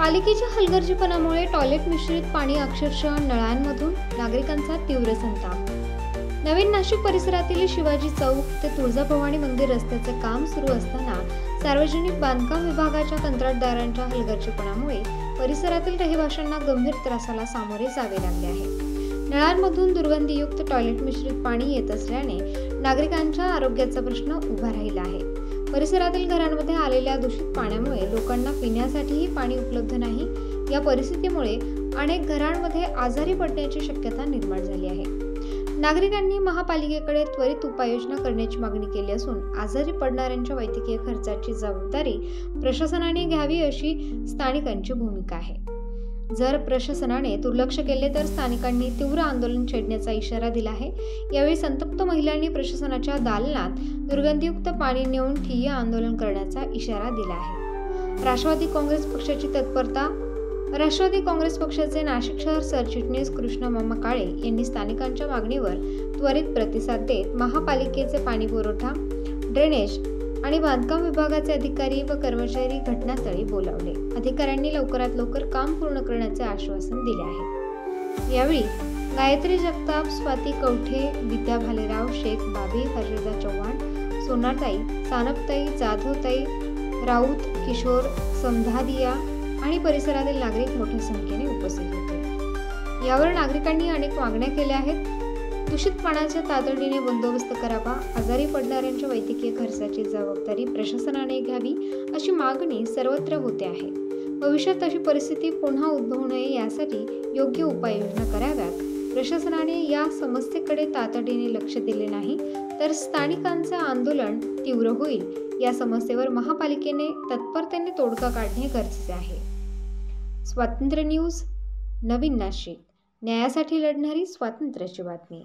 पालिकेच्या हलगर्जीपणामुळे टॉयलेट मिश्रित पाणी अक्षरशः नळांमधून, नागरिकांचा तीव्र संताप। नवीन नाशिक परिसरातील शिवाजी चौक ते तुळजाभवानी मंदिर रस्त्याचे काम सुरू असताना सार्वजनिक बांधकाम विभागाच्या कंत्राटदारांच्या हलगर्जीपणामुळे परिसरातील रहिवाशांना गंभीर त्रासाला सामोरे जावे लागले आहे। नळांमधून दुर्गंधीयुक्त टॉयलेट मिश्रित पाणी येत असल्याने नागरिकांच्या आरोग्याचा प्रश्न उभा राहिला आहे। परिसरातील घरांमध्ये आलेल्या दूषित पाण्यामुळे लोकांना पिण्यासाठीही पाणी उपलब्ध नाही। या परिस्थितीमुळे अनेक घरांमध्ये आजारी पडण्याची शक्यता निर्माण झाली आहे। नागरिकांनी महापालिकेकडे त्वरित उपाययोजना करण्याची मागणी केली असून आजारी पडणाऱ्यांच्या वैद्यकीय खर्चाची जबाबदारी प्रशासनाने घ्यावी अशी स्थानिकांची भूमिका आहे। जर प्रशासनाने दुर्लक्ष केले तर स्थानिकांनी तीव्र आंदोलन छेडण्याचा इशारा दिला आहे। यावेळी संतप्त महिलांनी प्रशासनाच्या दालनात दुर्गंधीयुक्त पाणी नेऊन ठिय्या आंदोलन करण्याचा इशारा दिला आहे। राष्ट्रवादी काँग्रेस पक्षाची तत्परता। राष्ट्रवादी काँग्रेस पक्षाचे नाशिक शहर सरचिटणीस कृष्णमामा काळे यांनी स्थानिकांच्या मागणीवर त्वरित प्रतिसाद देत महापालिकेचे पाणी पुरवठा, ड्रेनेज आणि बांधकाम विभागाचे अधिकारी व कर्मचारी घटनास्थळी बोलावले। अधिकाऱ्यांनी लवकरात लवकर काम पूर्ण करण्याचे आश्वासन दिले आहे। यावेळी गायत्री जगताप, स्वाती कवठे, विद्या भालेराव, शेख बाबी, हर्षदा चव्हाण, सोनारताई, सानपताई, जाधवताई, राऊत, किशोर, समधादिया आणि परिसरातील नागरिक मोठ्या संख्येने उपस्थित होते। यावर नागरिकांनी अनेक मागण्या केल्या आहेत। दूषित पाण्याचा तातडीने बंदोबस्त करावा, आजारी पडणाऱ्यांच्या वैद्यकीय खर्चाची जबाबदारी प्रशासनाने घ्यावी अशी मागणी सर्वत्र होते आहे। भविष्यात अशी परिस्थिती पुन्हा उद्भवू नये यासाठी योग्य उपाययोजना कराव्यात। प्रशासनाने या समस्येकडे तातडीने लक्ष दिले नाही तर स्थानिकांचे आंदोलन तीव्र होईल। या समस्येवर महापालिकेने तत्परतेने तोडगा काढणे गरजेचे आहे। स्वातंत्र्य न्यूज, नवीन नाशिक, न्यायासाठी लढणारी स्वातंत्र्याची बातमी।